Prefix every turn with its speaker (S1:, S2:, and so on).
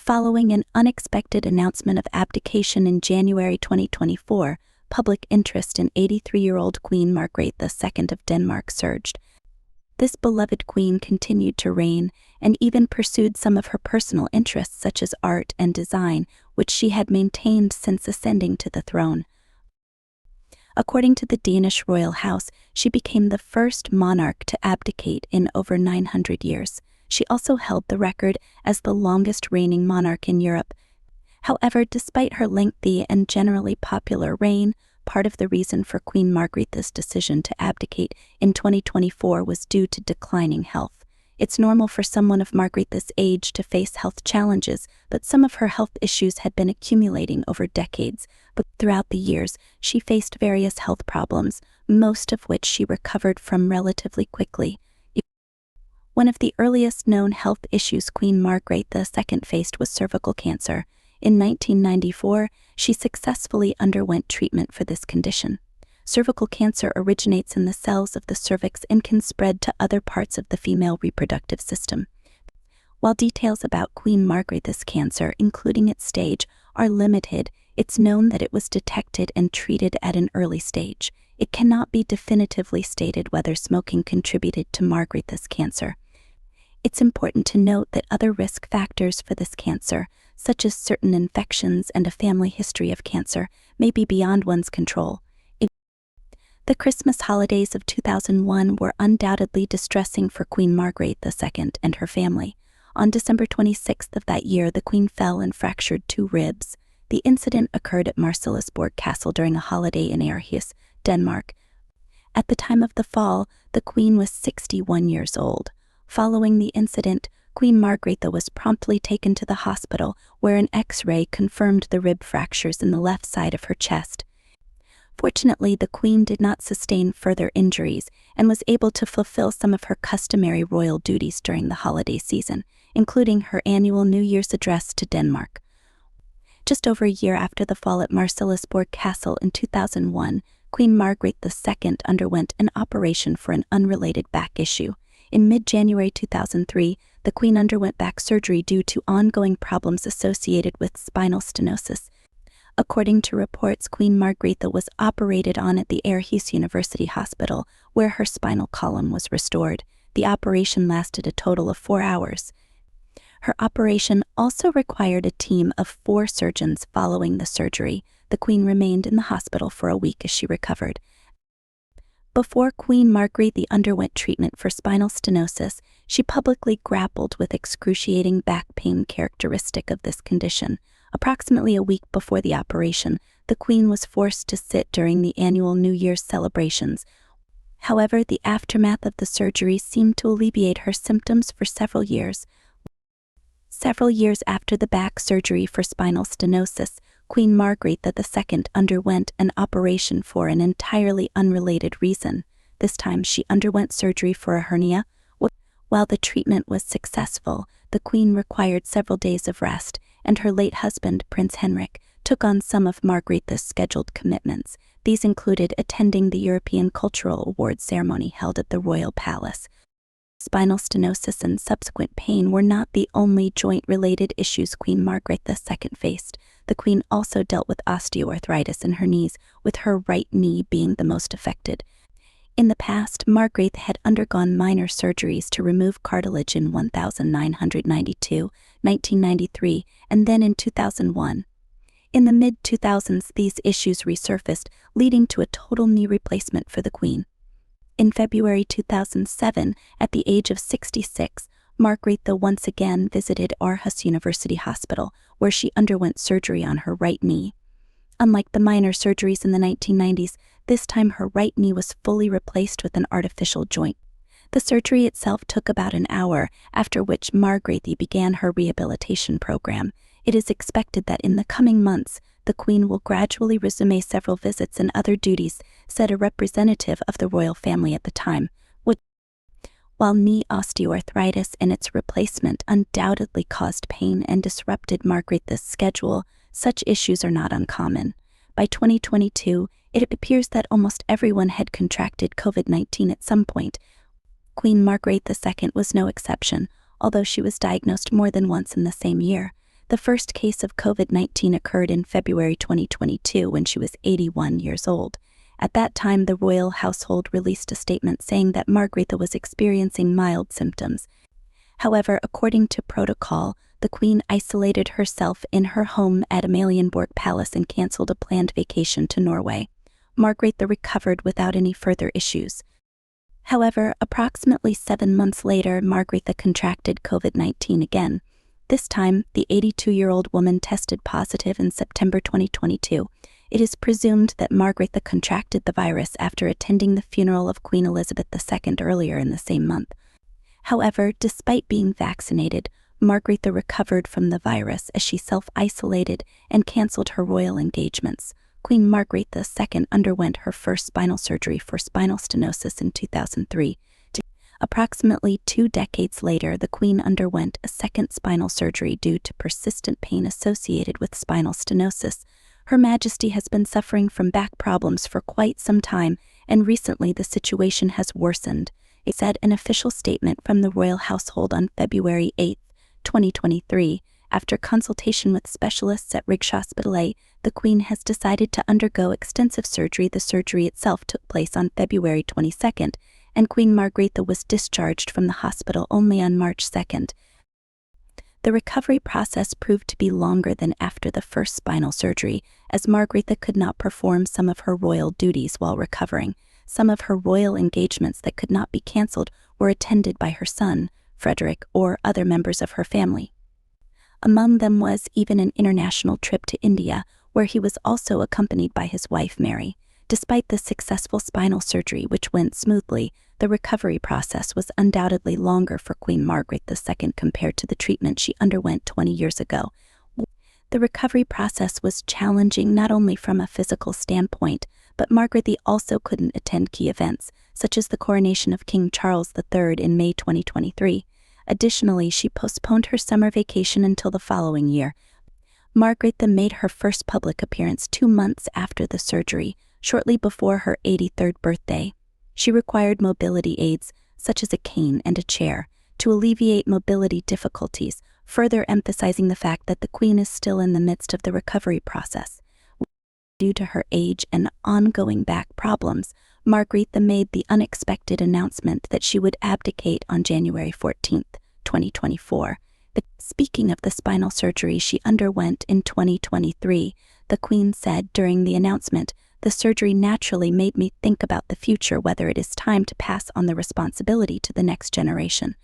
S1: Following an unexpected announcement of abdication in January 2024, public interest in 83-year-old Queen Margrethe II of Denmark surged. This beloved queen continued to reign and even pursued some of her personal interests such as art and design, which she had maintained since ascending to the throne. According to the Danish royal house, she became the first monarch to abdicate in over 900 years. She also held the record as the longest reigning monarch in Europe. However, despite her lengthy and generally popular reign, part of the reason for Queen Margrethe's decision to abdicate in 2024 was due to declining health. It's normal for someone of Margrethe's age to face health challenges, but some of her health issues had been accumulating over decades. But throughout the years, she faced various health problems, most of which she recovered from relatively quickly. One of the earliest known health issues Queen Margrethe II faced was cervical cancer. In 1994, she successfully underwent treatment for this condition. Cervical cancer originates in the cells of the cervix and can spread to other parts of the female reproductive system. While details about Queen Margrethe's cancer, including its stage, are limited, it's known that it was detected and treated at an early stage. It cannot be definitively stated whether smoking contributed to Margrethe's cancer. It's important to note that other risk factors for this cancer, such as certain infections and a family history of cancer, may be beyond one's control. The Christmas holidays of 2001 were undoubtedly distressing for Queen Margrethe II and her family. On December 26th of that year, the Queen fell and fractured 2 ribs. The incident occurred at Marselisborg Castle during a holiday in Hernia, Denmark. At the time of the fall, the Queen was 61 years old. Following the incident, Queen Margrethe was promptly taken to the hospital, where an X-ray confirmed the rib fractures in the left side of her chest. Fortunately, the Queen did not sustain further injuries and was able to fulfill some of her customary royal duties during the holiday season, including her annual New Year's address to Denmark. Just over a year after the fall at Marselisborg Castle in 2001, Queen Margrethe II underwent an operation for an unrelated back issue. In mid-January 2003, the Queen underwent back surgery due to ongoing problems associated with spinal stenosis. According to reports, Queen Margrethe was operated on at the Aarhus University Hospital, where her spinal column was restored. The operation lasted a total of 4 hours. Her operation also required a team of 4 surgeons following the surgery. The Queen remained in the hospital for a week as she recovered. Before Queen Margrethe underwent treatment for spinal stenosis, she publicly grappled with excruciating back pain characteristic of this condition. Approximately a week before the operation, the Queen was forced to sit during the annual New Year's celebrations. However, the aftermath of the surgery seemed to alleviate her symptoms for several years. Several years after the back surgery for spinal stenosis, Queen Margrethe II underwent an operation for an entirely unrelated reason. This time she underwent surgery for a hernia. While the treatment was successful, the Queen required several days of rest, and her late husband, Prince Henrik, took on some of Margrethe's scheduled commitments. These included attending the European Cultural Awards ceremony held at the Royal Palace. Spinal stenosis and subsequent pain were not the only joint-related issues Queen Margrethe II faced. The Queen also dealt with osteoarthritis in her knees, with her right knee being the most affected. In the past, Margrethe had undergone minor surgeries to remove cartilage in 1992, 1993, and then in 2001. In the mid-2000s, these issues resurfaced, leading to a total knee replacement for the Queen. In February 2007, at the age of 66, Margrethe once again visited Aarhus University Hospital, where she underwent surgery on her right knee. Unlike the minor surgeries in the 1990s, this time her right knee was fully replaced with an artificial joint. The surgery itself took about an hour, after which Margrethe began her rehabilitation program. It is expected that in the coming months, the Queen will gradually resume several visits and other duties, said a representative of the royal family at the time. While knee osteoarthritis and its replacement undoubtedly caused pain and disrupted Margrethe's schedule, such issues are not uncommon. By 2022, it appears that almost everyone had contracted COVID-19 at some point. Queen Margrethe II was no exception, although she was diagnosed more than once in the same year. The first case of COVID-19 occurred in February 2022 when she was 81 years old. At that time, the royal household released a statement saying that Margrethe was experiencing mild symptoms. However, according to protocol, the Queen isolated herself in her home at Amalienborg Palace and cancelled a planned vacation to Norway. Margrethe recovered without any further issues. However, approximately 7 months later, Margrethe contracted COVID-19 again. This time, the 82-year-old woman tested positive in September 2022. It is presumed that Margrethe contracted the virus after attending the funeral of Queen Elizabeth II earlier in the same month. However, despite being vaccinated, Margrethe recovered from the virus as she self-isolated and cancelled her royal engagements. Queen Margrethe II underwent her first spinal surgery for spinal stenosis in 2003. Approximately 2 decades later, the Queen underwent a second spinal surgery due to persistent pain associated with spinal stenosis. Her Majesty has been suffering from back problems for quite some time, and recently the situation has worsened. It said an official statement from the royal household on February 8, 2023. After consultation with specialists at Rigshospitalet, the Queen has decided to undergo extensive surgery. The surgery itself took place on February 22nd, and Queen Margrethe was discharged from the hospital only on March 2nd. The recovery process proved to be longer than after the first spinal surgery, as Margrethe could not perform some of her royal duties while recovering. Some of her royal engagements that could not be cancelled were attended by her son, Frederik, or other members of her family. Among them was even an international trip to India, where he was also accompanied by his wife Mary. Despite the successful spinal surgery, which went smoothly, the recovery process was undoubtedly longer for Queen Margrethe II compared to the treatment she underwent 20 years ago. The recovery process was challenging not only from a physical standpoint, but Margrethe also couldn't attend key events, such as the coronation of King Charles III in May 2023. Additionally, she postponed her summer vacation until the following year. Margrethe made her first public appearance 2 months after the surgery, shortly before her 83rd birthday. She required mobility aids, such as a cane and a chair, to alleviate mobility difficulties, further emphasizing the fact that the Queen is still in the midst of the recovery process. Due to her age and ongoing back problems, Margrethe made the unexpected announcement that she would abdicate on January 14, 2024. Speaking of the spinal surgery she underwent in 2023, the Queen said during the announcement, "The surgery naturally made me think about the future, whether it is time to pass on the responsibility to the next generation.